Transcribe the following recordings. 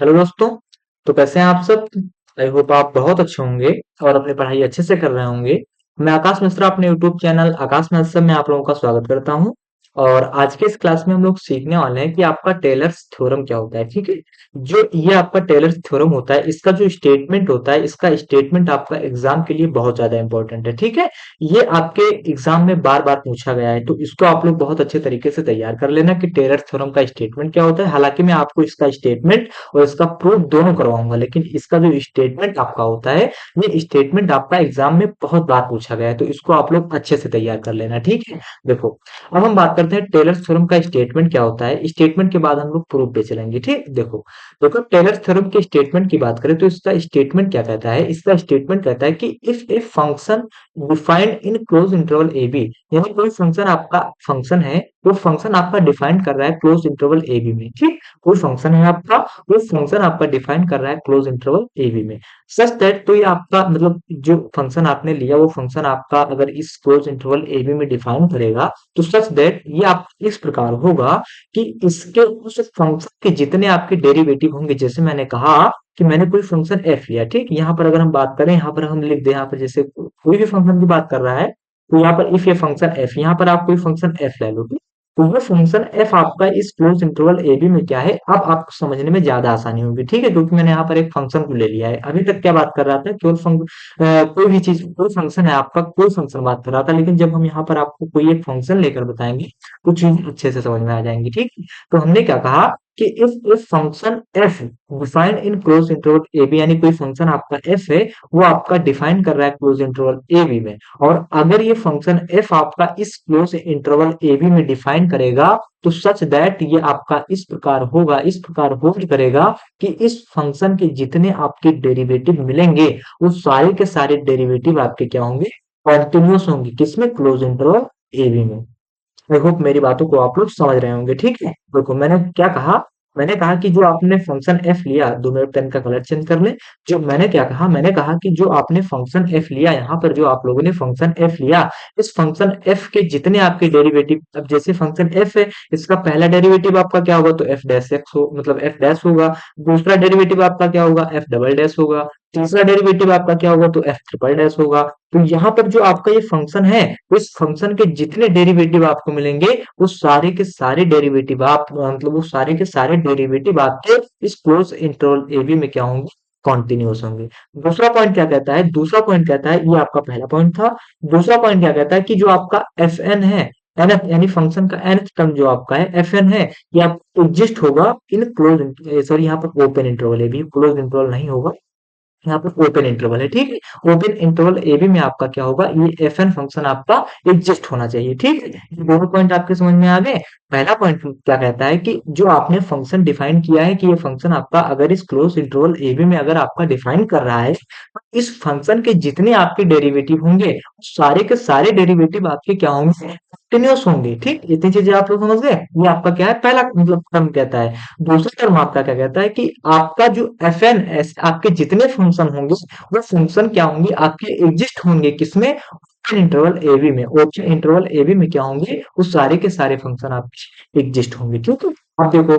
Hello दोस्तों। तो कैसे हैं आप सब? आई होप आप बहुत अच्छे होंगे और अपनी पढ़ाई अच्छे से कर रहे होंगे। मैं आकाश मिश्रा अपने यूट्यूब चैनल आकाश मिश्रा में आप लोगों का स्वागत करता हूं। और आज के इस क्लास में हम लोग सीखने वाले हैं कि आपका टेलर्स थ्योरम क्या होता है। ठीक है, जो ये आपका टेलर्स थ्योरम होता है, इसका जो स्टेटमेंट होता है, इसका स्टेटमेंट आपका एग्जाम के लिए बहुत ज्यादा इंपॉर्टेंट है। ठीक है, ये आपके एग्जाम में बार बार पूछा गया है, तो इसको आप लोग बहुत अच्छे तरीके से तैयार कर लेना कि टेलर्स थ्योरम का स्टेटमेंट क्या होता है। हालांकि मैं आपको इसका स्टेटमेंट और इसका प्रूफ दोनों करवाऊंगा, लेकिन इसका जो स्टेटमेंट आपका होता है, ये स्टेटमेंट आपका एग्जाम में बहुत बार पूछा गया है, तो इसको आप लोग अच्छे से तैयार कर लेना। ठीक है, देखो अब हम बात करते हैं टेलर्स थ्योरम का स्टेटमेंट क्या होता है। स्टेटमेंट के बाद हम लोग प्रूफ पे चलेंगे। ठीक, देखो देखो टेलर्स थ्योरम के स्टेटमेंट की बात करें तो इसका स्टेटमेंट क्या कहता है। इसका स्टेटमेंट कहता है कि if a function defined in close interval A B, यानी कोई फंक्शन आपका फंक्शन है, वो फंक्शन आपका डिफाइन कर रहा है क्लोज इंटरवल ए बी में। ठीक, कोई फंक्शन है आपका, वो फंक्शन आपका डिफाइन कर रहा है क्लोज इंटरवल ए बी में, सच दैट, तो ये आपका मतलब जो फंक्शन आपने लिया वो फंक्शन आपका अगर इस क्लोज इंटरवल ए बी में डिफाइन करेगा तो सच दैट ये आप इस प्रकार होगा कि इसके उस फंक्शन के जितने आपके डेरिवेटिव होंगे, जैसे मैंने कहा कि मैंने कोई फंक्शन एफ लिया। ठीक, यहाँ पर अगर हम बात करें, यहाँ पर हम लिख दें, यहाँ पर जैसे कोई भी फंक्शन की बात कर रहा है तो यहाँ पर इफ ये फंक्शन एफ, यहाँ पर आप कोई फंक्शन एफ ले लो। ठीक, तो ये फंक्शन एफ आपका इस क्लोज इंटरवल ए बी में क्या है, अब आपको समझने में ज्यादा आसानी होगी। ठीक है, क्योंकि मैंने यहाँ पर एक फंक्शन को ले लिया है। अभी तक क्या बात कर रहा था, केवल कोई भी चीज, कोई फंक्शन है आपका, कोई फंक्शन बात कर रहा था, लेकिन जब हम यहाँ पर आपको कोई एक फंक्शन लेकर बताएंगे तो चीज अच्छे से समझ में आ जाएंगी। ठीक, तो हमने क्या कहा कि if function F defined in close interval A B, यानी कोई फंक्शन आपका एफ है, वो आपका डिफाइन कर रहा है क्लोज इंटरवल ए बी में, और अगर ये फंक्शन एफ आपका इस क्लोज इंटरवल ए बी में डिफाइन करेगा तो सच दैट ये आपका इस प्रकार होगा, इस प्रकार होल्ड करेगा कि इस फंक्शन के जितने आपके डेरिवेटिव मिलेंगे वो सारे के सारे डेरिवेटिव आपके क्या होंगे, कॉन्टिन्यूस होंगे। किसमें? क्लोज इंटरवल ए बी में। आई होप मेरी बातों को आप लोग समझ रहे होंगे। ठीक है, देखो मैंने क्या कहा, मैंने कहा कि जो आपने फंक्शन एफ लिया, 2 मिनट पेन का कलर चेंज कर ले। जो मैंने क्या कहा, मैंने कहा कि जो आपने फंक्शन एफ लिया, यहाँ पर जो आप लोगों ने फंक्शन एफ लिया, इस फंक्शन एफ के जितने आपके डेरिवेटिव, अब जैसे फंक्शन एफ है, इसका पहला डेरिवेटिव आपका क्या होगा, तो एफ डैश एक्स हो, मतलब एफ डैश होगा। दूसरा डेरिवेटिव आपका क्या होगा, एफ डबल डैश होगा। तीसरा डेरिवेटिव आपका क्या होगा, तो एफ ट्रिपल डैश होगा। तो यहाँ पर जो आपका ये फंक्शन है, उस फंक्शन के जितने डेरिवेटिव आपको मिलेंगे वो सारे के सारे डेरिवेटिव आप मतलब वो सारे के सारे डेरिवेटिव आपके इस क्लोज इंटरवल ए बी में क्या होंगे, कॉन्टिन्यूस होंगे। दूसरा पॉइंट क्या कहता है, दूसरा पॉइंट कहता है, ये आपका पहला पॉइंट था। दूसरा पॉइंट क्या कहता है कि जो आपका एफ एन है, एन एफ यानी फंक्शन का एन टर्म जो आपका है एफ एन है, ये आप एग्जिस्ट होगा इन क्लोज, सॉरी यहाँ पर open interval A B, close interval नहीं होगा, यहाँ पर ओपन इंटरवल है। ठीक है, ओपन इंटरवल ए बी में आपका क्या होगा, ये एफ एन फंक्शन आपका एग्जिस्ट होना चाहिए। ठीक है, ये दोनों पॉइंट आपके समझ में आ गए। पहला पॉइंट क्या कहता है कि जो आपने फंक्शन डिफाइन किया है कि ये फंक्शन आपका अगर इस क्लोज इंटरवल ए बी में अगर आपका डिफाइन कर रहा है, तो इस फंक्शन के जितने आपके डेरिवेटिव होंगे सारे के सारे डेरिवेटिव आपके क्या होंगे, कंटिन्यूस होंगे। ठीक, इतनी चीजें आप लोग समझ गए। ये आपका क्या है, पहला मतलब टर्म कहता है। दूसरा टर्म आपका क्या कहता है कि आपका जो एफ एन एस, आपके जितने फंक्शन होंगे वो फंक्शन क्या होंगे, आपके एग्जिस्ट होंगे किसमें, ओपन इंटरवल ए बी में। ओपन इंटरवल ए बी में क्या होंगे, वो सारे के सारे फंक्शन आपके एग्जिस्ट होंगे। ठीक है, अब देखो,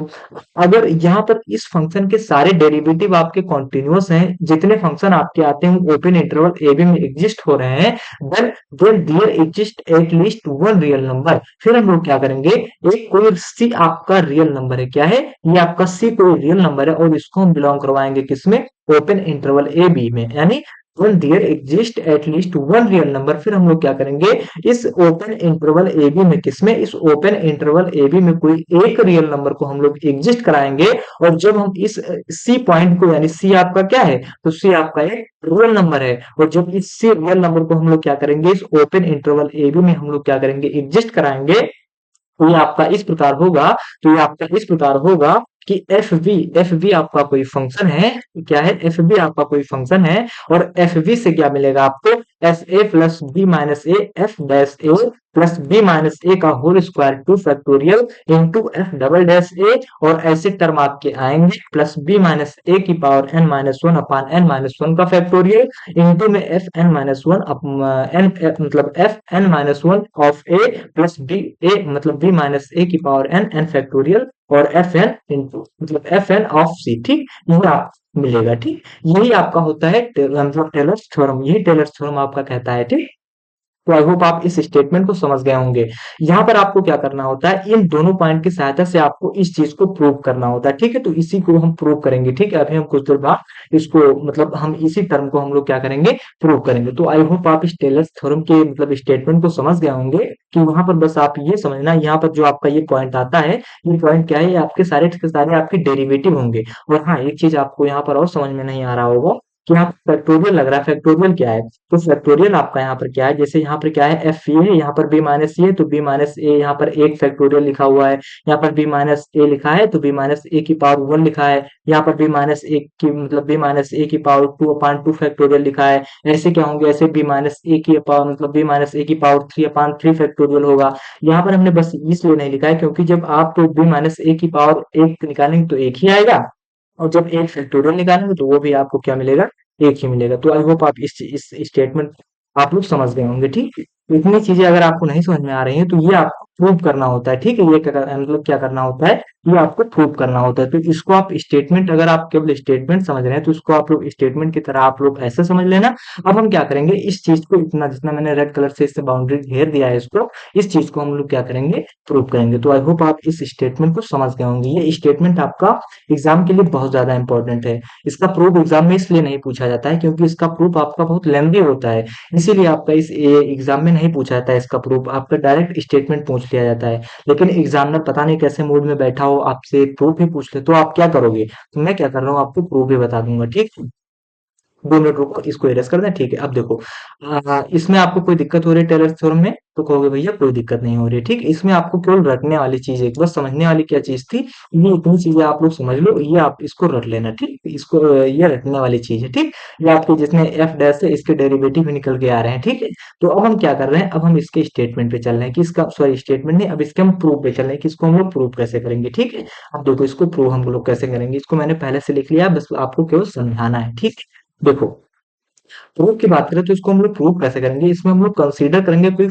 अगर यहाँ पर इस फंक्शन के सारे डेरिवेटिव आपके कॉन्टिन्यूस हैं, जितने फंक्शन आपके आते हैं वो ओपन इंटरवल ए बी में एग्जिस्ट हो रहे हैं, then then there exist at least one real number. फिर हम लोग क्या करेंगे, एक कोई सी आपका रियल नंबर है, क्या है, ये आपका सी कोई रियल नंबर है, और इसको हम बिलोंग करवाएंगे किसमें, ओपन इंटरवल ए बी में, यानी when there exist at least one real number। फिर हम लोग क्या करेंगे, इस ओपन इंटरवल ए बी में, किसमें, इस ओपन इंटरवल ए बी में कोई एक रियल नंबर को हम लोग एग्जिस्ट कराएंगे, और जब हम इस सी पॉइंट को, यानी सी आपका क्या है, तो सी आपका एक रियल नंबर है, और जब इस सी रियल नंबर को हम लोग क्या करेंगे, इस ओपन इंटरवल ए बी में हम लोग क्या करेंगे, एग्जिस्ट कराएंगे, तो ये आपका इस प्रकार होगा, तो ये आपका इस प्रकार होगा कि एफ बी आपका कोई फंक्शन है, क्या है, एफ बी आपका कोई फंक्शन है, और एफ बी से क्या मिलेगा आपको, as a plus B minus a f dash a plus B minus a का whole square two factorial into f double dash a, और ऐसे टर्म आपके आएंगे प्लस बी माइनस ए की power n minus one upon n minus one का factorial into में f n minus one, n मतलब f n minus one of a plus b a मतलब B minus ए की पावर एन एन फैक्टोरियल और f n into मतलब f n of c, ठीक, यही आप मिलेगा, ठीक। यही आपका होता है मतलब टेलर्स थ्योरम, यही टेलर्स थ्योरम आपका कहता है, ठीक। तो आई होप आप इस स्टेटमेंट को समझ गए होंगे। यहाँ पर आपको क्या करना होता है, इन दोनों पॉइंट की सहायता से आपको इस चीज को प्रूव करना होता है, ठीक है। तो इसी को हम प्रूव करेंगे, ठीक है। अभी हम कुछ देर बाद इसको मतलब हम इसी टर्म को हम लोग क्या करेंगे, प्रूव करेंगे। तो आई होप आप इस टेलर्स थ्योरम के मतलब स्टेटमेंट को समझ गए होंगे कि वहां पर बस आप ये समझना, यहाँ पर जो आपका ये पॉइंट आता है, ये पॉइंट क्या है, ये आपके सारे के सारे आपके डेरिवेटिव होंगे। और हाँ, एक चीज आपको यहाँ पर और समझ में नहीं आ रहा होगा कि यहाँ फैक्टोरियल लग रहा है, फैक्टोरियल क्या है। तो फैक्टोरियल आपका यहाँ पर क्या है, जैसे यहाँ पर क्या है, एफ ए है, यहाँ पर बी माइनस ए है, तो बी माइनस ए यहाँ पर एक फैक्टोरियल लिखा हुआ है। यहाँ पर बी माइनस ए लिखा है तो बी माइनस ए की पावर वन लिखा है। यहाँ पर बी माइनस ए की मतलब बी माइनस ए की power two upon two factorial लिखा है। ऐसे क्या होंगे, ऐसे बी माइनस ए की पावर मतलब बी माइनस ए की power three upon three factorial होगा। यहाँ पर हमने बस इसलिए नहीं लिखा है क्योंकि जब आप तो बी माइनस ए की पावर एक निकालेंगे तो एक ही आएगा, और जब एक फैक्टोरियल निकालेंगे तो वो भी आपको क्या मिलेगा, एक ही मिलेगा। तो आई होप आप इस स्टेटमेंट आप लोग समझ गए होंगे, ठीक। तो इतनी चीजें अगर आपको नहीं समझ में आ रही हैं तो ये आपको प्रूव करना होता है, ठीक है। ये मतलब क्या करना होता है, ये आपको प्रूव करना होता है। तो इसको आप स्टेटमेंट, अगर आप केवल स्टेटमेंट समझ रहे हैं तो इसको आप लोग स्टेटमेंट की तरह आप लोग ऐसे समझ लेना। अब हम क्या करेंगे, इस चीज को इतना जितना मैंने रेड कलर से इससे बाउंड्री घेर दिया है इसको, इस चीज को हम लोग क्या करेंगे, प्रूव करेंगे। तो आई होप आप इस स्टेटमेंट को समझ गए होंगे। ये स्टेटमेंट आपका एग्जाम के लिए बहुत ज्यादा इंपॉर्टेंट है। इसका प्रूफ एग्जाम में इसलिए नहीं पूछा जाता है क्योंकि इसका प्रूफ आपका बहुत लेंदी होता है, इसीलिए आपका इस एग्जाम में नहीं पूछा जाता है इसका प्रूफ, आपका डायरेक्ट स्टेटमेंट पूछ लिया जाता है। लेकिन एग्जामिनर पता नहीं कैसे मूड में बैठा हो, आपसे प्रूफ ही पूछ ले तो आप क्या करोगे, तो मैं क्या कर रहा हूँ, आपको प्रूफ ही बता दूंगा, ठीक है। 2 मिनट रुको, इसको इरेज कर दें, ठीक है। अब देखो, इसमें आपको कोई दिक्कत हो रही है टेलर थ्योरम में, तो कहोगे भैया कोई दिक्कत नहीं हो रही है, ठीक। इसमें आपको केवल रटने वाली चीज है, बस समझने वाली क्या चीज थी, ये इतनी चीजें आप लोग समझ लो, ये आप इसको रट लेना, ठीक। इसको ये रटने वाली चीज है, ठीक। ये आपके जिसमें एफ डैश है इसके डेरिवेटिव भी निकल के आ रहे हैं, ठीक है। तो अब हम क्या कर रहे हैं, अब हम इसके स्टेटमेंट पे चल रहे हैं कि इसका सॉरी स्टेटमेंट नहीं, अब इसके हम प्रूफ पे चल रहे हैं कि इसको हम लोग प्रूफ कैसे करेंगे, ठीक है। अब देखो इसको प्रूफ हम लोग कैसे करेंगे, इसको मैंने पहले से लिख लिया, बस आपको केवल समझाना है, ठीक। देखो, प्रूफ की बात करें तो इसको हम लोग प्रूफ कैसे करेंगे, इसमें हम लोग कंसीडर करेंगे कोई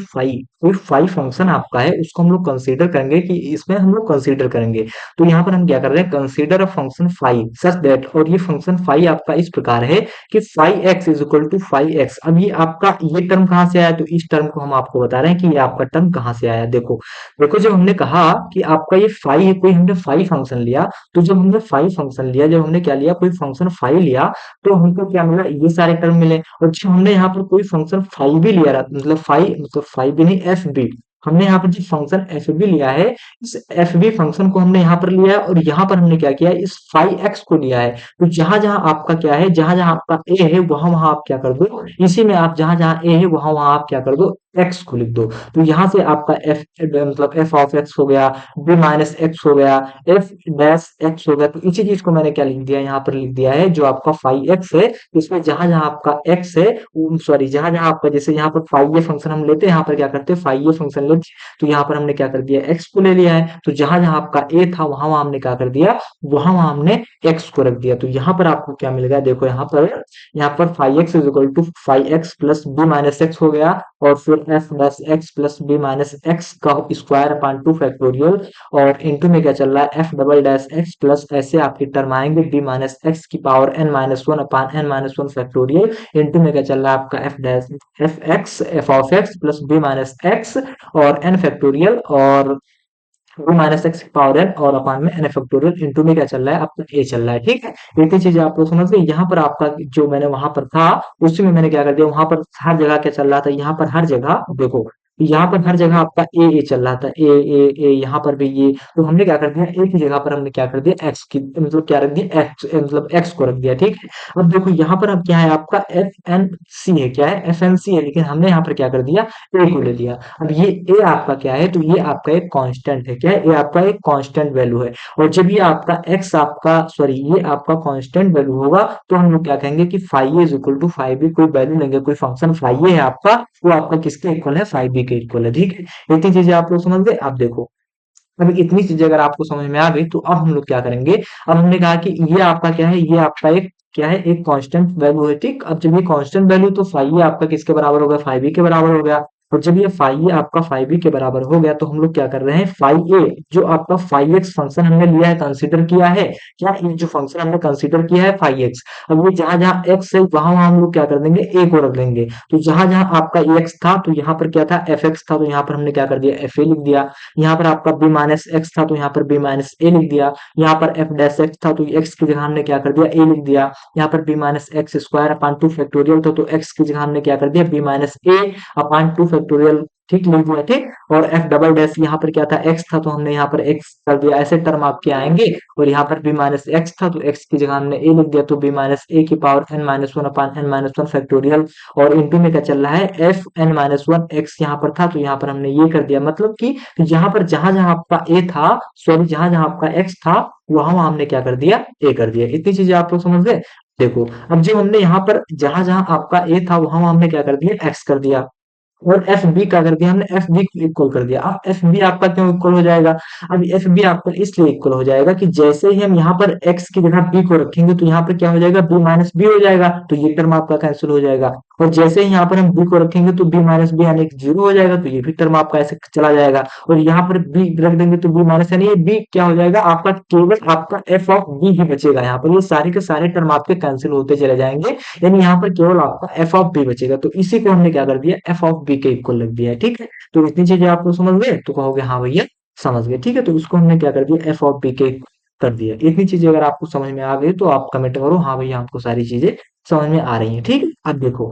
फाई फंक्शन आपका है, उसको हम लोग कंसीडर करेंगे कि इसमें हम लोग कंसीडर करेंगे। तो यहाँ पर हम क्या कर रहे हैं, consider a function phi such that, और ये फंक्शन फाई आपका इस प्रकार है कि phi x is equal to phi x. अब ये आपका ये टर्म कहाँ से आया, तो इस टर्म को हम आपको बता रहे हैं कि ये आपका टर्म कहाँ से आया। देखो देखो, जब हमने कहा कि आपका ये फाई है, कोई हमने फाई फंक्शन लिया, तो जब हमने फाई फंक्शन लिया, जब हमने क्या लिया, कोई फंक्शन फाई लिया, तो हमको क्या मिला, ये सारे टर्म मिले। और जब हमने यहाँ पर कोई फंक्शन फाइव भी लिया मतलब फाइव भी नहीं, एफ बी, हमने यहाँ पर जो फंक्शन एफ बी लिया है, इस एफ बी फंक्शन को हमने यहाँ पर लिया है, और यहाँ पर हमने क्या किया है, इस फाइव एक्स को लिया है। तो जहां जहां आपका क्या है, जहां जहां आपका ए है वहां वहां आप क्या कर दो, इसी में आप जहां जहां ए है वहां वहां आप क्या कर दो, एक्स को लिख दो। तो यहाँ से आपका एफ मतलब एफ ऑफ एक्स हो गया, बी माइनस एक्स हो गया, एफ डैश एक्स हो गया। तो इसी चीज को मैंने क्या लिख दिया, यहाँ पर लिख दिया है जो आपका फाइव एक्स है, इसमें जहां जहां आपका एक्स है, सॉरी जहां जहां आपका, जैसे यहाँ पर फाइव ये फंक्शन हम लेते हैं, यहाँ पर क्या करते हैं, फाइव ये फंक्शन लेते, तो यहाँ पर हमने क्या कर दिया, एक्स को ले लिया है। तो जहां जहां आपका ए था वहां वहां हमने क्या कर दिया, वहां वहां हमने एक्स को रख दिया। तो यहाँ पर आपको क्या मिल गया, देखो यहाँ पर five x is equal to five x plus B minus x हो गया, और फिर F plus x plus B minus x का स्क्वायर अपान टू फैक्टोरियल, और इनटू में क्या चल रहा है, F double dash x plus ऐसे आपके टर्म आएंगे बी माइनस एक्स की power n minus one upon n minus one factorial, into में क्या चल रहा है आपका F dash F x F of x plus B minus x और एन फैक्टोरियल, और बी माइनस एक्स की पावर एन और अपान में एन फैक्टोरियल, इनटू में क्या चल रहा है आपका ए चल रहा है, ठीक है। इतनी चीजें आप लोग समझ गए। यहाँ पर आपका जो मैंने वहां पर था उसी में मैंने क्या कर दिया, वहां पर हर जगह क्या चल रहा था, यहाँ पर हर जगह देखो, यहाँ पर हर जगह आपका ए चल रहा था, ए यहाँ पर भी ये, तो हमने क्या कर दिया, एक ही जगह पर हमने क्या कर दिया, एक्स की मतलब क्या रख दिया, एक्स मतलब एक्स को रख दिया, ठीक है। अब देखो यहाँ पर अब क्या है आपका एफ एन सी है, क्या है, एफ एन सी है, लेकिन हमने यहाँ पर क्या कर दिया, ए को ले लिया। अब ये ए आपका क्या है, तो ये आपका एक कांस्टेंट है, क्या है, ये आपका एक कांस्टेंट वैल्यू है। और जब ये आपका एक्स आपका सॉरी ये आपका कांस्टेंट वैल्यू होगा, तो हम लोग क्या कहेंगे कि five is equal to five भी कोई वैल्यू लेंगे, कोई फंक्शन फाइव है आपका, वो आपका किसके इक्वल है, फाइव बी के इक्वल है, ठीक है। इतनी चीजें आप लोग समझ गए। आप देखो, अब इतनी चीजें अगर आपको समझ में आ गई तो अब हम लोग क्या करेंगे, अब हमने कहा कि ये आपका क्या है, ये आपका एक क्या है, एक कांस्टेंट वैल्यू है, ठीक। अब जब ये कांस्टेंट वैल्यू, तो फाइव आपका किसके बराबर हो गया, फाइव बी के बराबर हो गया। और जब ये फाई ए आपका फाई बी के बराबर हो गया तो हम लोग क्या कर रहे हैं, फाई ए जो आपका फाई एक्स फंक्शन हमने लिया है, कंसीडर किया है, क्या ये जो फंक्शन हमने कंसीडर किया है फाई एक्स, अब ये जहां जहां एक्स है वहां वहां हम लोग क्या कर देंगे, ए को रख देंगे। तो जहां जहां आपका एक्स था तो यहाँ पर क्या था, एफ एक्स था, तो यहाँ पर हमने क्या कर दिया, एफ ए लिख दिया। यहाँ पर आपका बी माइनस एक्स था तो यहाँ पर बी माइनस ए लिख दिया। यहाँ पर एफ डैश एक्स था तो एक्स की जगह हमने क्या कर दिया, ए लिख दिया। यहाँ पर B minus x square upon two factorial था तो एक्स की जगह हमने क्या कर दिया, B minus A upon two factorial, ठीक लिख दिया, ठीक। और एफ डबल डैश यहाँ पर क्या था, एक्स था तो हमने यहाँ पर एक्स कर दिया। ऐसे टर्म आपके आएंगे। और यहाँ पर बी माइनस एक्स था तो एक्स की जगह हमने ए लिख दिया, तो बी माइनस ए की power n minus one upon n minus one factorial. और इंटू में क्या चल रहा है, F n minus one, x यहाँ पर था तो यहाँ पर हमने ये कर दिया। मतलब कि यहाँ पर जहां जहां आपका ए था, सॉरी जहां जहां आपका एक्स था, वहां वहां हमने क्या कर दिया, ए कर दिया। इतनी चीजें आप लोग समझ गए। देखो अब जो हमने यहाँ पर जहां जहां आपका ए था वहां वहां हमने क्या कर दिया, एक्स कर दिया। और एफ बी का कर दिया हमने, एफ बी को इक्वल कर दिया। अब एफ बी आपका क्यों इक्वल हो जाएगा, अब एफ बी आपका इसलिए इक्वल हो जाएगा कि जैसे ही हम यहाँ पर एक्स की जगह बी को रखेंगे तो यहाँ पर क्या हो जाएगा, बी माइनस बी हो जाएगा, तो ये टर्म आपका कैंसिल हो जाएगा। और जैसे ही यहाँ पर हम बी को रखेंगे तो बी माइनस बी यानी जीरो हो जाएगा, तो ये भी टर्म आपका ऐसे चला जाएगा। और यहाँ पर बी रख देंगे तो बी माइनस यानी ये बी क्या हो जाएगा आपका, केवल आपका एफ ऑफ बी ही बचेगा। यहाँ पर ये सारे के सारे टर्म आपके कैंसिल होते चले जाएंगे, यानी यहाँ पर केवल आपका एफ ऑफ बी बचेगा। तो इसी को हमने क्या कर दिया, एफ ऑफ बी के इक्वल रख दिया है, ठीक है। तो इतनी चीजें आप लोग समझ गए, तो कहोगे हाँ भैया समझ गए, ठीक है। तो इसको हमने क्या कर दिया, एफ ऑफ बी के कर दिया। इतनी चीजें अगर आपको समझ में आ गई तो आप कमेंट करो हाँ भैया हमको सारी चीजें समझ में आ रही है, ठीक है। अब देखो,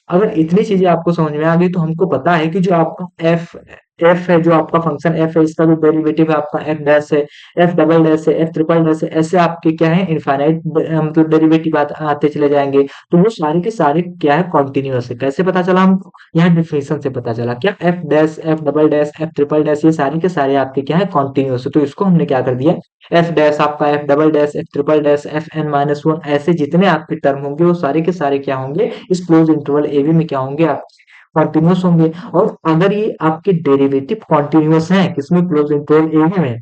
अगर इतनी चीजें आपको समझ में आ गई तो हमको पता है कि जो आपका एफ एफ है, जो आपका फंक्शन एफ है, इसका जो डेरिवेटिव है आपका एफ डैश है, एफ डबल डैश है, एफ ट्रिपल डैश है, ऐसे आपके क्या है इनफाइनाइट मतलब डेरिवेटिव आते चले जाएंगे। तो वो सारे के सारे क्या है, कॉन्टिन्यूअस है। कैसे पता चला हमको, यहाँ डिफिनेशन से पता चला, क्या F dash, F double dash, F triple dash, ये सारे के सारे आपके क्या है, कॉन्टिन्यूअस है। तो इसको हमने क्या कर दिया, एफ डैश आपका, F double dash, F triple dash, F n minus one, ऐसे जितने आपके टर्म होंगे वो सारे के सारे क्या होंगे, इस क्लोज इंटरवल ए बी में क्या होंगे, आप कंटिन्यूअस होंगे। और अगर ये आपके डेरिवेटिव कंटिन्यूअस हैं किसमें, क्लोज इंटरवल ए बी में,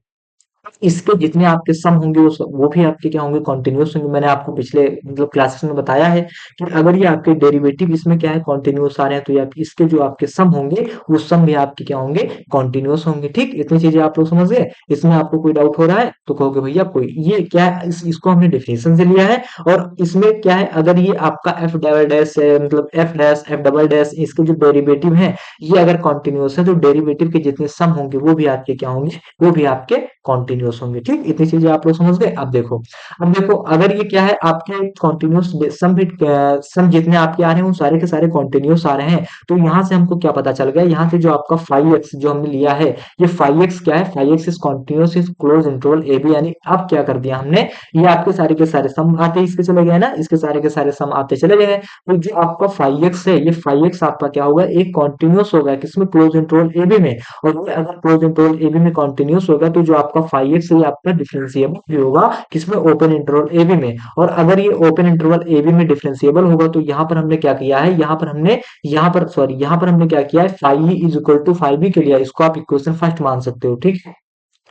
इसके जितने आपके सम होंगे वो भी आपके क्या होंगे, कॉन्टिन्यूअस होंगे। मैंने आपको पिछले मतलब क्लासेस में बताया है कि अगर ये आपके डेरिवेटिव इसमें क्या है, कॉन्टिन्यूअस आ रहे हैं, तो ये इसके जो आपके सम होंगे वो सम भी आपके क्या होंगे, कॉन्टिन्यूअस होंगे, ठीक। इतनी चीजें आप लोग समझ गए। इसमें आपको कोई डाउट हो रहा है तो कहोगे भैया कोई, ये क्या है, इसको हमने डेफिनेशन से लिया है। और इसमें क्या है, अगर ये आपका एफ डबल डैश मतलब F dash, F double dash, इसके जो डेरिवेटिव है ये अगर कॉन्टिन्यूअस है तो डेरिवेटिव के जितने सम होंगे वो भी आपके क्या होंगे, वो भी आपके कॉन्टिन्यूअस होंगे, ठीक। इतनी चीजें आप लोग समझ गए। अब देखो अगर ये क्या है आपके कॉन्टिन्यूअस सम भी, सम जितने आपके आ रहे हैं वो सारे के सारे कॉन्टिन्यूअस आ रहे हैं। तो यहाँ से हमको क्या पता चल गया, यहाँ से जो आपका फाइव एक्स जो हमने लिया है, ये फाइव एक्स क्या है, five x is continuous is close interval A B. यानी अब क्या कर दिया हमने, ये आपके सारे के सारे सम आते इसके चले गए ना, इसके सारे के सारे सम आते चले गए। तो जो आपका फाइव एक्स है, ये फाइव एक्स आपका क्या होगा, एक कॉन्टिन्यूअस होगा किसमें, क्लोज इंटरवल ए बी में। और ये अगर क्लोज इंटरवल ए बी में कॉन्टिन्यूअस होगा तो जो आपका फाइव एक्स है आपका डिफरेंशिएबल भी होगा किसमें, ओपन इंटरवल ए बी में। और अगर ये ओपन इंटरवल ए बी में डिफरेंशिएबल होगा तो यहाँ पर हमने क्या किया है, यहाँ पर हमने क्या किया है, five E is equal to five B के लिए, इसको आप इक्वेशन फर्स्ट मान सकते हो, ठीक है।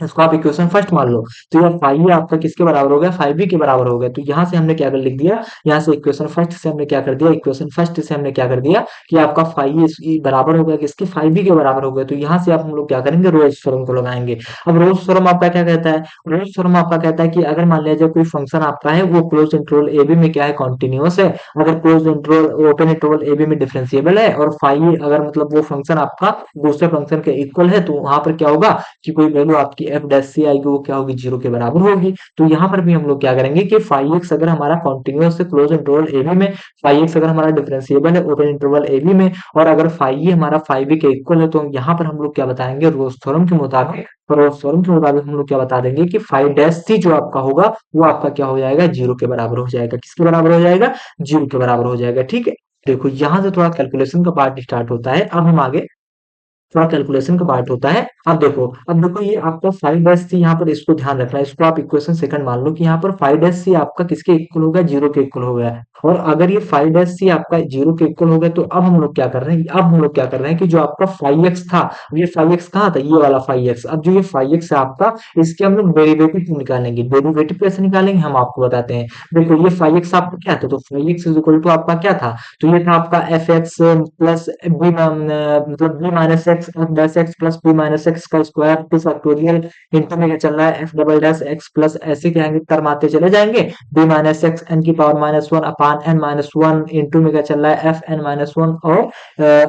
इसको आप इक्वेशन फर्स्ट मान लो। तो ये फाइव आपका किसके बराबर हो गया, फाइव बी के बराबर हो गया। तो यहाँ से हमने क्या कर लिख दिया, यहाँ से इक्वेशन फर्स्ट से हमने क्या कर दिया, इक्वेशन फर्स्ट से हमने क्या कर दिया कि आपका फाइव बराबर हो गया किसके, फाइव बी के बराबर हो गया। तो यहाँ से आप हम लोग क्या करेंगे, रोल्स थ्योरम को लगाएंगे। अब रोल्स थ्योरम आपका क्या कहता है, रोल्स थ्योरम आपका कहता है कि अगर मान लिया जाए कोई फंक्शन आपका है वो क्लोज इंटरवल ए बी में क्या है, कॉन्टिन्यूअस है, अगर close interval open interval A B में डिफरेंशिएबल है, और फाइव अगर मतलब वो फंक्शन आपका दूसरे फंक्शन के इक्वल है, तो वहां पर क्या होगा कि कोई वैल्यू आपकी एफ डैश सी आएगी वो क्या होगी, जीरो के बराबर होगी। तो यहाँ पर भी हम लोग क्या करेंगे कि फाइव एक्स अगर हमारा कॉन्टिन्यूअस है क्लोज इंटरवल ए बी में, फाइव एक्स अगर हमारा डिफरेंशिएबल है ओपन इंटरवल ए बी में, और अगर फाइव हमारा फाइव बी के इक्वल है, तो यहाँ पर हम लोग क्या बताएंगे, रोल्स थ्योरम के मुताबिक, रोल्स थ्योरम के मुताबिक हम लोग क्या बता देंगे कि फाइव डैश सी जो आपका होगा वो आपका क्या हो जाएगा, जीरो के बराबर हो जाएगा। किसके बराबर हो जाएगा, जीरो के बराबर हो जाएगा, ठीक है। देखो यहाँ से थोड़ा कैलकुलेशन का पार्ट स्टार्ट होता है। अब हम आगे थोड़ा कैलकुलेशन का पार्ट होता है। अब देखो ये आपका 5 यहाँ पर इसको ध्यान रखना है, इसको आप इक्वेशन सेकंड मान लो कि यहाँ पर 5 आपका किसके इक्वल हो गया, जीरो के इक्वल हो गया। और अगर ये 5 आपका जीरो के इक्वल हो गया तो अब हम लोग क्या कर रहे हैं, अब हम लोग क्या कर रहे हैं कि जो आपका 5x था, ये 5x कहाँ था, ये वाला 5x, अब जो ये 5x है आपका, इसके हम लोग डेरिवेटिव निकालेंगे। डेरिवेटिव कैसे निकालेंगे हम आपको बताते हैं। देखो ये 5x आपका क्या था, तो 5x इज इक्वल टू आपका क्या था, तो ये था आपका एफ एक्स प्लस बी, मतलब B minus x F dash x plus B minus x का स्क्वायर टू फैक्टोरियल इंटू में क्या चल रहा है, F double dash x plus, ऐसे क्या आएंगे, टर्म आते चले जाएंगे, बी माइनस एक्स एन की power minus one upon n minus one into में क्या चल रहा है, एफ एन माइनस वन और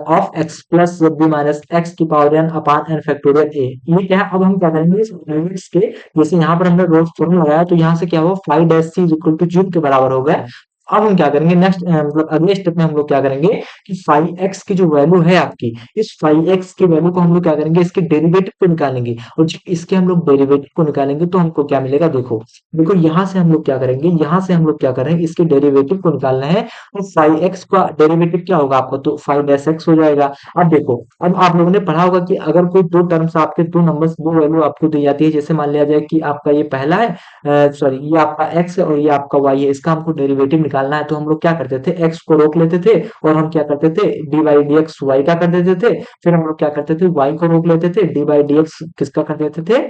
of x plus B minus x की पावर एन अपान एन फैक्टोरियल ए। ये क्या है, अब हम क्या करेंगे इस लिमिट्स के, जैसे यहाँ पर हमने रोज फॉर्मूला लगाया तो यहाँ से क्या हुआ, 5 इज इक्वल टू जीरो के बराबर हो गया। अब हम क्या करेंगे नेक्स्ट, मतलब अगले स्टेप में हम लोग क्या करेंगे कि 5x की जो वैल्यू है आपकी, इस 5x की वैल्यू को हम लोग क्या करेंगे, इसके डेरिवेटिव को निकालेंगे। और जब इसके हम लोग डेरिवेटिव को निकालेंगे तो हमको क्या मिलेगा, देखो देखो यहाँ से हम लोग क्या करेंगे, यहाँ से हम लोग क्या करेंगे, इसके डेरिवेटिव को निकालना है। तो 5x का डेरिवेटिव क्या होगा आपका, तो 5 हो जाएगा। अब देखो, अब आप लोगों ने पढ़ा होगा कि अगर कोई दो टर्म्स आपके, दो नंबर्स, दो वैल्यू आपको दी जाती है, जैसे मान लिया जाए कि आपका ये पहला है, सॉरी ये आपका x है और ये आपका y है, इसका हमको डेरिवेटिव निकालना है। तो हम लोग क्या करते थे, x को रोक लेते थे और हम क्या करते थे, dy dx y का कर देते थे। फिर हम लोग क्या करते थे, y को रोक लेते थे, dy dx किसका कर देते थे,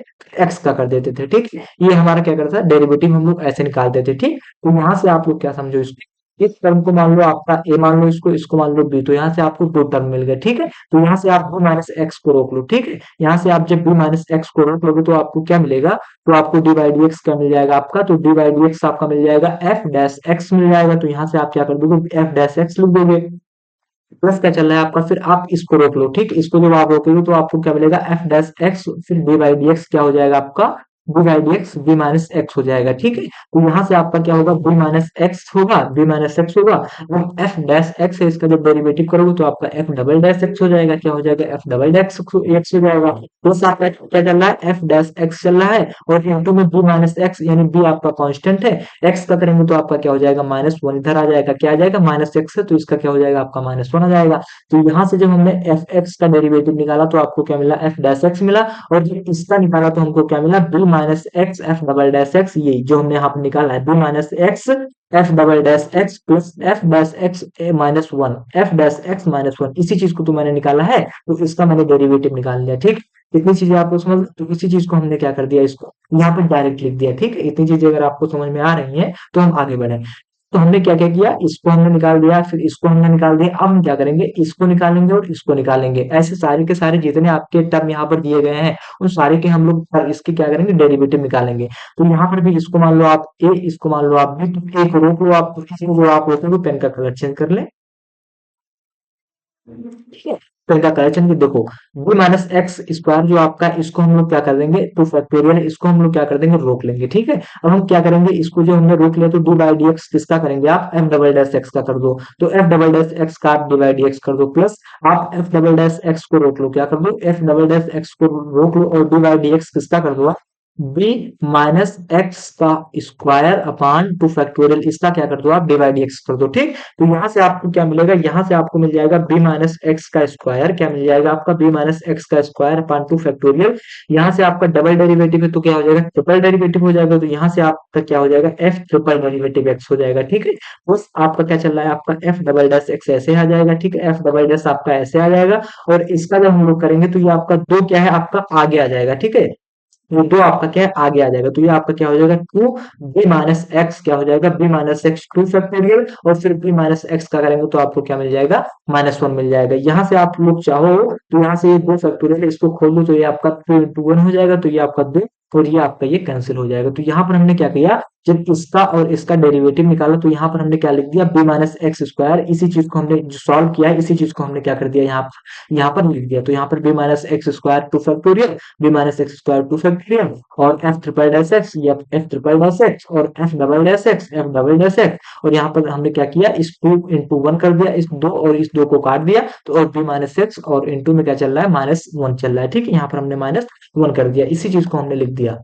x का कर देते थे। ठीक, ये हमारा क्या करता है, डेरिवेटिव हम लोग ऐसे निकालते थे। ठीक, तो यहाँ से आप लोग क्या समझो इसको, इस टर्म को मान लो आपका a मान लो, इसको इसको मान लो b, तो यहाँ से आपको दो टर्म मिल गए। ठीक है, तो यहाँ से आप b माइनस एक्स को रोक लो। ठीक है, यहाँ से आप जब b माइनस एक्स को रोक लोगे तो आपको क्या मिलेगा, तो आपको डी बाई डी एक्स क्या मिल जाएगा आपका, तो डी बाई डी एक्स आपका मिल जाएगा एफ डैश एक्स मिल जाएगा। तो यहाँ से आप क्या कर दोगे, एफ डैश एक्स लिख दोगे। प्लस क्या चल रहा है आपका, फिर आप इसको रोक लो। ठीक, इसको जब आप रोकोगे तो आपको क्या मिलेगा, एफ डैश एक्स, फिर डी बाई डी एक्स क्या हो जाएगा आपका, B by D x B minus x हो जाएगा। ठीक है, तो यहाँ से आपका क्या होगा, बी माइनस एक्स होगा, बी माइनस एक्स होगा। अब एफ डैश एक्स है, इसका जब डेरिवेटिव करोगे तो आपका एफ डबल डैश एक्स हो जाएगा। क्या हो जाएगा, एफ डबल डैश एक्स हो जाएगा। प्लस आपका क्या चल रहा है, एफ डैश एक्स चल रहा है, और इंटू में बी माइनस एक्स, यानी बी आपका कांस्टेंट है, एक्स का करेंगे तो आपका क्या हो जाएगा, माइनस वन इधर आ जाएगा। क्या आ जाएगा, माइनस एक्स है तो इसका क्या हो जाएगा, आपका माइनस वन आ जाएगा। तो यहाँ से जब हमने एफ एक्स का डेरिवेटिव निकाला तो आपको क्या मिला, एफ डैश एक्स मिला। और जब इसका निकाला तो हमको क्या मिला, B minus x F double dash x, ये जो हमने यहाँ पे निकाला है, B minus x F double dash x plus F dash x minus one, F dash x minus one, इसी चीज को तो मैंने निकाला है, तो इसका मैंने डेरिवेटिव निकाल लिया। ठीक, इतनी चीजें आपको समझ, तो इसी चीज को हमने क्या कर दिया, इसको यहाँ पे डायरेक्ट लिख दिया। ठीक है, इतनी चीजें अगर आपको समझ में आ रही हैं तो हम आगे बढ़े। तो हमने क्या क्या किया, इसको हमने निकाल दिया, फिर इसको हमने निकाल दिया। अब हम क्या करेंगे, इसको निकालेंगे और इसको निकालेंगे। ऐसे सारे के सारे जितने आपके टर्म यहाँ पर दिए गए हैं उन सारे के हम लोग इसके क्या करेंगे, डेरिवेटिव निकालेंगे। तो यहाँ पर भी इसको मान लो आप ए, इसको मान लो आप बी, तो ए को रोक लो आप, तो किसी को जो आप रोक लो, पेन का कलर चेंज कर ले। ठीक है, तो इनका करेक्शन भी देखो, बी माइनस एक्स स्क्वायर जो आपका है, इसको हम लोग क्या कर देंगे, टू फैक्टोरियल, इसको हम लोग क्या कर देंगे, रोक लेंगे। ठीक है, अब हम क्या करेंगे, इसको जो हमने रोक लिया तो डी बाई डी एक्स किसका करेंगे आप, एफ डबल डैश एक्स का कर दो। तो एफ डबल डैश एक्स का आप डी बाई डी एक्स कर दो, प्लस आप एफ डबल डैश एक्स को रोक लो, क्या कर दो, एफ डबल डैश एक्स को रोक लो और डी बाई डी एक्स किसका कर दो, बी माइनस एक्स का स्क्वायर अपान टू फैक्टोरियल, इसका क्या कर दो आप, डिवाइड एक्स कर दो। ठीक, तो यहाँ से आपको क्या मिलेगा, यहाँ से आपको मिल जाएगा बी माइनस एक्स का स्क्वायर, क्या मिल जाएगा आपका, बी माइनस एक्स का स्क्वायर अपान टू फैक्टोरियल। यहाँ से आपका डबल डेरिवेटिव है तो क्या हो जाएगा, ट्रिपल डेरिवेटिव हो जाएगा। तो यहाँ से आपका क्या हो जाएगा, एफ ट्रिपल डेरिवेटिव एक्स हो जाएगा। ठीक है, बस आपका क्या चल रहा है, आपका एफ डबल डैश एक्स ऐसे आ जाएगा। ठीक है, एफ डबल डैश आपका ऐसे आ जाएगा, और इसका जब हम लोग करेंगे तो ये आपका दो क्या है, आपका आगे आ जाएगा। ठीक है, ये दो आपका क्या है, आगे आ जाएगा। तो ये आपका क्या हो जाएगा, टू बी माइनस एक्स क्या हो जाएगा, B minus x two factorial, और फिर बी माइनस एक्स का करेंगे तो आपको क्या मिल जाएगा, माइनस वन मिल जाएगा। यहाँ से आप लोग चाहो तो यहाँ से ये दो फैक्टोरियल इसको खोल दो तो ये आपका टू इंटू वन हो जाएगा, तो ये आपका दो, और ये आपका ये कैंसिल हो जाएगा। तो यहाँ पर हमने क्या किया, जब इसका और इसका डेरिवेटिव निकाला तो यहाँ पर हमने क्या लिख दिया, बी माइनस एक्स स्क्वायर, इसी चीज को हमने जो सॉल्व किया है इसी चीज को हमने क्या कर दिया, यहाँ पर लिख दिया। तो यहाँ पर B minus x square two factorial, B minus x square two factorial, और एफ ट्रिपल डैश एक्स, या एफ ट्रिपल डैश एक्स, और F double dash x, F double dash x, और यहाँ पर हमने क्या किया, इस टू इंटू वन कर दिया, इस दो और इस दो को काट दिया, तो और बी माइनस एक्स और इंटू में क्या चल रहा है, माइनस वन चल रहा है। ठीक है, यहाँ पर हमने माइनस वन कर दिया, इसी चीज को हमने लिख दिया।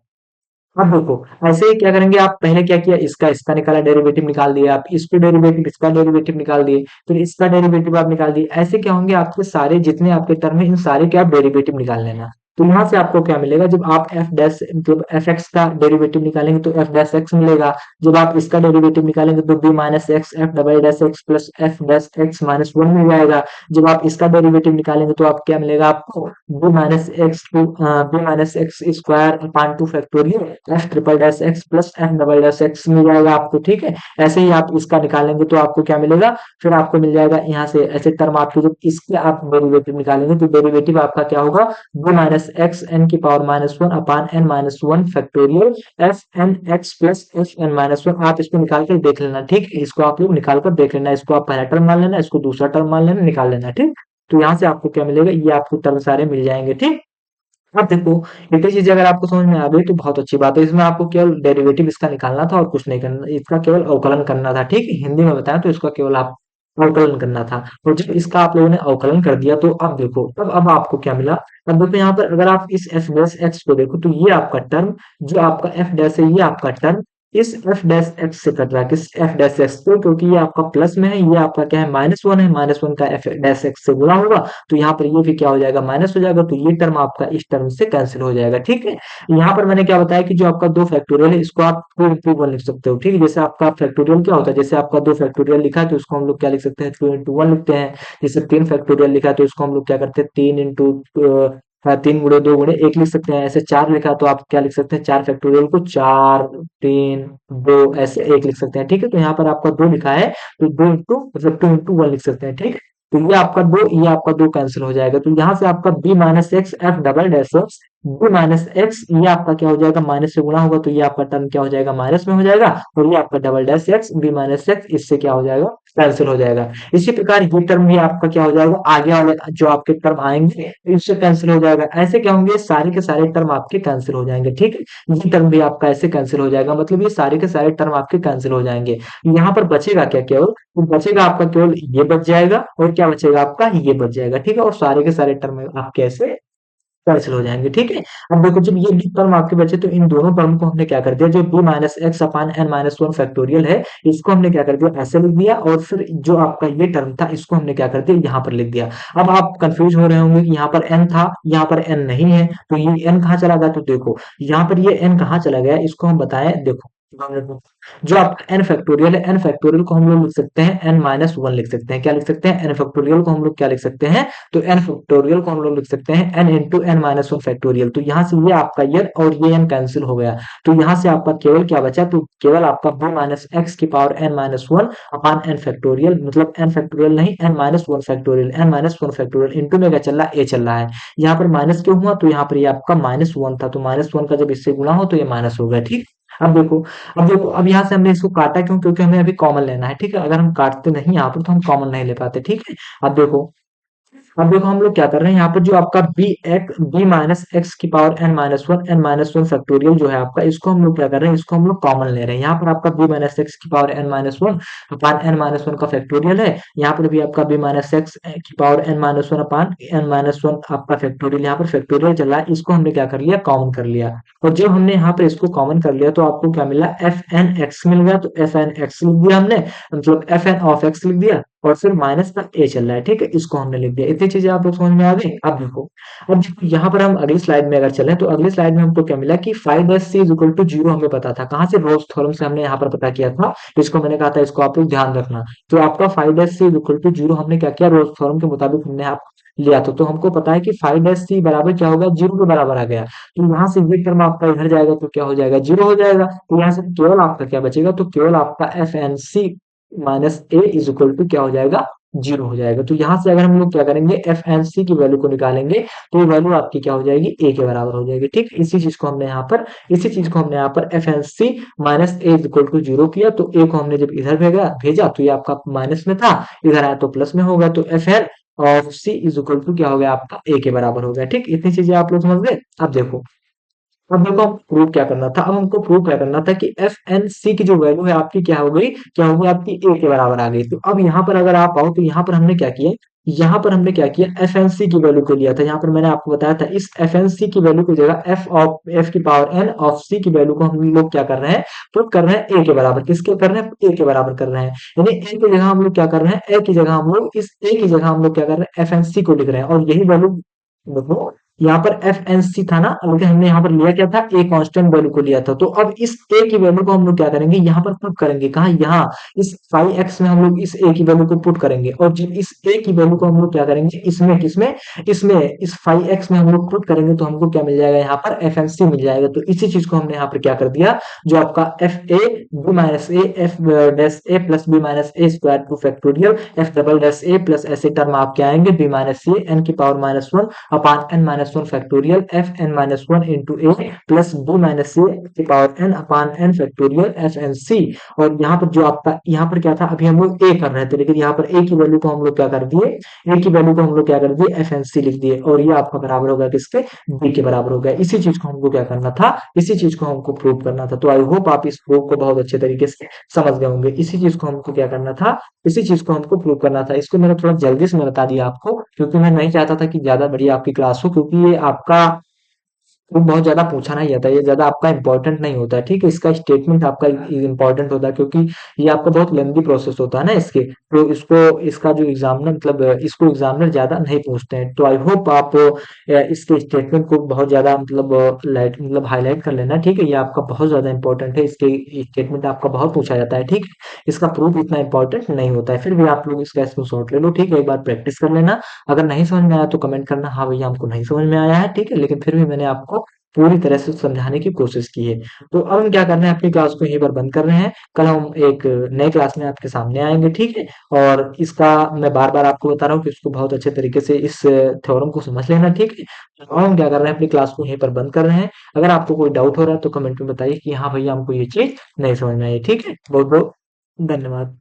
अब देखो, ऐसे ही क्या करेंगे आप, पहले क्या किया, इसका इसका निकाला, डेरिवेटिव निकाल दिया आप, इसके डेरिवेटिव इसका डेरिवेटिव निकाल दिए, फिर इसका डेरिवेटिव आप निकाल दिए। ऐसे क्या होंगे आपके सारे जितने आपके टर्म है, इन सारे के आप डेरिवेटिव निकाल लेना। तो यहाँ से आपको क्या मिलेगा, जब आप एफ डैश मतलब एफ एक्स का डेरिवेटिव निकालेंगे तो एफ डैश एक्स मिलेगा। जब आप इसका डेरिवेटिव निकालेंगे तो b minus x F double dash x plus F dash x minus one मिल जाएगा। जब आप इसका डेरिवेटिव निकालेंगे तो आप क्या मिलेगा आपको, b minus x two b minus x square upon two factorial f triple dash x plus f double dash x मिल जाएगा आपको, ठीक है। ऐसे ही आप इसका निकालेंगे तो आपको क्या मिलेगा, फिर आपको मिल जाएगा यहाँ से ऐसे टर्म आपके, जब इसके आप डेरिवेटिव निकालेंगे तो डेरिवेटिव आपका क्या होगा, बी माइनस एक्स एन की power minus one upon n minus one factorial F n x plus F n minus one. आप इसको निकाल कर देख लेना, ठीक है, इसको आप लोग निकाल कर देख लेना, इसको आप पहला टर्म मान लेना, इसको दूसरा टर्म मान लेना, निकाल लेना, ठीक। तो यहाँ से आपको क्या मिलेगा, ये आपको टर्म सारे मिल जाएंगे, ठीक। अब देखो, इतनी चीजें अगर आपको समझ में आ गई तो बहुत अच्छी बात है। इसमें आपको केवल डेरिवेटिव इसका निकालना था और कुछ नहीं करना, इसका केवल अवकलन करना था, ठीक है। हिंदी में बताया तो इसका केवल आप अवकलन करना था। और जब इसका आप लोगों ने अवकलन कर दिया तो अब देखो, अब आपको क्या मिला। अब देखो यहाँ पर अगर आप इस एफ डैश एक्स को देखो तो ये आपका टर्म, जो आपका एफ डैश है, ये आपका टर्म इस एफ डैश एक्स से कट रहा है, किस एफ डैश एक्स को, क्योंकि ये आपका प्लस में है, ये आपका क्या है, माइनस वन है, माइनस वन का एफ डैश एक्स से गुणा होगा, तो यहाँ पर ये भी क्या हो जाएगा, माइनस हो जाएगा, तो ये टर्म आपका इस टर्म से कैंसिल हो जाएगा, ठीक है। यहाँ पर मैंने क्या बताया कि जो आपका दो फैक्टोरियल है, इसको आप टू इंटू वन लिख सकते हो, ठीक है। जैसे आपका फैक्टोरियल क्या होता है, जैसे आपका दो फैक्टोरियल लिखा है तो इसको हम लोग क्या लिख सकते हैं, टू इंटू वन लिखते हैं। जैसे तीन फैक्टोरियल लिखा है तो इसको हम लोग क्या करते हैं, तीन इंटू तीन गुणे दो गुणे एक लिख सकते हैं। ऐसे चार लिखा तो आप क्या लिख सकते हैं, चार फैक्टोरियल को चार तीन दो ऐसे एक लिख सकते हैं, ठीक है। तो यहाँ पर आपका दो लिखा है तो दो इंटू मतलब टू इंटू वन लिख सकते हैं, ठीक है। तो ये आपका दो कैंसिल हो जाएगा, तो यहाँ से आपका B minus x F double dash x B minus x, ये आपका क्या हो जाएगा, माइनस से गुणा होगा तो ये आपका टर्म क्या हो जाएगा, माइनस में हो जाएगा। और ये आपका double dash x B minus x, इससे क्या हो जाएगा, कैंसिल हो जाएगा। इसी प्रकार ये टर्म भी आपका क्या हो जाएगा, आगे वाले जो आपके टर्म आएंगे इससे कैंसिल हो जाएगा। ऐसे क्या होंगे, सारे के सारे टर्म आपके कैंसिल हो जाएंगे, ठीक है। ये टर्म भी आपका ऐसे कैंसिल हो जाएगा, मतलब ये सारे के सारे टर्म आपके कैंसिल हो जाएंगे। यहाँ पर बचेगा क्या, केवल तो बचेगा आपका केवल ये बच जाएगा, और क्या बचेगा आपका, ये बच जाएगा, ठीक है। और सारे के सारे टर्म आपके ऐसे कैंसिल हो जाएंगे, ठीक है। अब देखो, जब ये टर्म आपके बचे तो इन दोनों टर्म को हमने क्या कर दिया, जो बी माइनस एक्स अपान एन माइनस वन फैक्टोरियल है, इसको हमने क्या कर दिया, ऐसे लिख दिया। और फिर जो आपका ये टर्म था इसको हमने क्या कर दिया, यहाँ पर लिख दिया। अब आप कंफ्यूज हो रहे होंगे कि यहाँ पर एन था, यहाँ पर एन नहीं है, तो ये एन कहाँ चला गया, तो देखो यहाँ पर ये एन कहाँ चला गया, इसको हम बताएं, देखो जो आपका एन फैक्टोरियल है, एन फैक्टोरियल को हम लोग लिख सकते हैं एन माइनस वन लिख सकते हैं। क्या लिख सकते हैं, एन फैक्टोरियल को हम लोग क्या लिख सकते हैं, तो एन फैक्टोरियल को हम लोग लिख सकते हैं n into n minus one factorial. तो यहाँ से ये आपका ये और ये एन कैंसिल हो गया, तो यहाँ से आपका केवल क्या बचा, तो केवल आपका बी माइनस एक्स की power n minus one upon n factorial, मतलब एन फैक्टोरियल नहीं, n minus one factorial, n minus one factorial into में क्या चल रहा है, ए चल रहा है। यहाँ पर माइनस क्यों हुआ, तो यहाँ पर ये आपका माइनस वन था, तो माइनस वन का जब इससे गुणा हो तो ये माइनस हो गया, ठीक। अब देखो अब यहाँ से हमने इसको काटा क्यों, क्योंकि हमें अभी कॉमन लेना है, ठीक है। अगर हम काटते नहीं यहाँ पर तो हम कॉमन नहीं ले पाते, ठीक है। अब देखो हम लोग क्या कर रहे हैं, यहाँ पर जो आपका बी माइनस एक्स की power n minus one factorial जो है आपका, इसको हम लोग क्या कर रहे हैं, इसको हम लोग कॉमन ले रहे हैं। यहाँ पर आपका बी माइनस एक्स की power n minus one upon n minus one का फैक्टोरियल है, यहाँ पर भी आपका बी माइनस एक्स की power n minus one upon n minus one आपका फैक्टोरियल, यहाँ पर फैक्टोरियल चल रहा है, इसको हमने क्या कर लिया, कॉमन कर लिया। और जब हमने यहाँ पर इसको कॉमन कर लिया तो आपको क्या मिला, एफ एन एक्स मिल गया, तो एफ एन एक्स लिख दिया हमने, मतलब एफ एन ऑफ एक्स लिख दिया। और फिर माइनस का ए चल रहा है, ठीक है, इसको हमने लिख दिया। इतनी चीजें आप लोग समझ में आ गई। अब देखो यहाँ पर हम अगली स्लाइड में अगर चलें तो अगली स्लाइड में हमको क्या मिला कि five S C is equal to zero हमें पता था, कहाँ से, रोल्स थ्योरम से हमने यहाँ पर पता किया था। इसको मैंने कहा था इसको आप लोग ध्यान रखना। तो आपका five S C is equal to zero हमने क्या किया, रोल्स थ्योरम के मुताबिक हमने आप लिया था। तो हमको पता है कि फाइव एस सी बराबर क्या होगा, जीरो के बराबर आ गया। तो यहाँ से ये टर्म आपका इधर जाएगा तो क्या हो जाएगा, जीरो हो जाएगा। तो यहाँ से केवल आपका क्या बचेगा, तो केवल आपका F n C minus A is equal to क्या हो जाएगा, जीरो हो जाएगा। तो यहाँ से अगर हम लोग क्या करेंगे, एफ एन सी की वैल्यू को निकालेंगे तो वैल्यू आपकी क्या हो जाएगी, ए के बराबर हो जाएगी, ठीक। इसी चीज को हमने यहाँ पर F n C minus A is equal to zero किया। तो ए को हमने जब इधर भेजा भेजा तो ये आपका माइनस में था, इधर आया तो प्लस में होगा। तो F n of C is equal to क्या हो गया, आपका ए के बराबर हो गया, ठीक। इतनी चीजें आप लोग समझ गए। अब देखो अब प्रूव क्या करना था, अब हमको प्रूव क्या करना था कि एफ एन सी की जो वैल्यू है आपकी क्या हो गई, आपकी ए के बराबर आ गई। तो अब यहाँ पर अगर आप आओ तो यहाँ पर हमने क्या किया, यहाँ पर हमने क्या किया, एफ एन सी की वैल्यू को लिया था। यहाँ पर मैंने आपको बताया था इस एफ एन सी की वैल्यू की जगह एफ की पावर एन ऑफ सी की वैल्यू को हम लोग क्या कर रहे हैं, पुट कर रहे हैं ए के बराबर। किसके कर रहे हैं, ए के बराबर कर रहे हैं। यानी ए की जगह हम लोग क्या कर रहे हैं, ए की जगह हम लोग इस ए की जगह हम लोग क्या कर रहे हैं, एफ एन सी को लिख रहे हैं। और यही वैल्यू देखो, यहाँ पर एफ एन सी था ना, लेकिन हमने यहाँ पर लिया क्या था, ए कांस्टेंट वैल्यू को लिया था। तो अब इस ए की वैल्यू को हम लोग क्या करेंगे, यहाँ पर पुट करेंगे। कहा, यहाँ इस फाइव एक्स में हम लोग इस ए की वैल्यू को पुट करेंगे। और जब इस ए की वैल्यू को हम लोग क्या करेंगे, इसमें किसमें, इसमें इस फाइव एक्स में हम लोग पुट करेंगे, तो हमको क्या मिल जाएगा, यहाँ पर एफ एन सी मिल जाएगा। तो इसी चीज को हमने यहाँ पर क्या कर दिया, जो आपका f a b minus a f dash a plus B minus a square two factorial f double dash a plus ऐसे टर्म आपके आएंगे, बी माइनस ए एन की power minus one upon n minus one factorial F n minus one into a plus B minus ए की power n upon n factorial F n c. और यहाँ पर जो आपका, यहाँ पर क्या था, अभी हम लोग ए कर रहे थे, लेकिन यहाँ पर ए की वैल्यू को हम लोग क्या कर दिए, ए की वैल्यू को हम लोग क्या कर दिए, एफ एन सी लिख दिए। और ये आपका बराबर होगा किसके, बी के बराबर होगा। इसी चीज को हमको क्या करना था, इसी चीज को हमको प्रूव करना था। तो आई होप आप इस प्रूव को बहुत अच्छे तरीके से समझ गए होंगे। इसी चीज को हमको क्या करना था, इसी चीज को हमको प्रूव करना था। इसको मैंने थोड़ा जल्दी से मैं बता दिया आपको, क्योंकि मैं नहीं चाहता था कि ज्यादा बड़ी आपकी क्लास हो, क्योंकि ये आपका वो बहुत ज्यादा पूछा नहीं जाता, ये ज्यादा आपका इंपॉर्टेंट नहीं होता है। ठीक है, इसका स्टेटमेंट आपका इंपॉर्टेंट होता है, क्योंकि ये आपका बहुत लेंदी प्रोसेस होता है ना इसके। तो इसको, इसका जो एग्जामिनर मतलब इसको एग्जामिनर ज्यादा नहीं पूछते हैं। तो आई होप आप इसके स्टेटमेंट को बहुत ज्यादा मतलब लाइट मतलब हाईलाइट कर लेना। ठीक है, ये आपका बहुत ज्यादा इंपॉर्टेंट है, इसके स्टेटमेंट आपका बहुत पूछा जाता है। ठीक है, इसका प्रूफ इतना इंपॉर्टेंट नहीं होता है, फिर भी आप लोग इसका स्क्रीनशॉट ले लो। ठीक है, एक बार प्रैक्टिस कर लेना। अगर नहीं समझ में आया तो कमेंट करना, हाँ भैया हमको नहीं समझ में आया है। ठीक है, लेकिन फिर भी मैंने आपको पूरी तरह से समझाने की कोशिश की है। तो अब हम क्या कर रहे हैं, अपनी क्लास को यहीं पर बंद कर रहे हैं। कल हम एक नए क्लास में आपके सामने आएंगे। ठीक है, और इसका मैं बार बार आपको बता रहा हूँ कि इसको बहुत अच्छे तरीके से इस थ्योरम को समझ लेना। ठीक है, और हम क्या कर रहे हैं, अपनी क्लास को यहीं पर बंद कर रहे हैं। अगर आपको कोई डाउट हो रहा है तो कमेंट में बताइए कि हाँ भैया हमको ये चीज नहीं समझ में आई। ठीक है, बहुत बहुत धन्यवाद।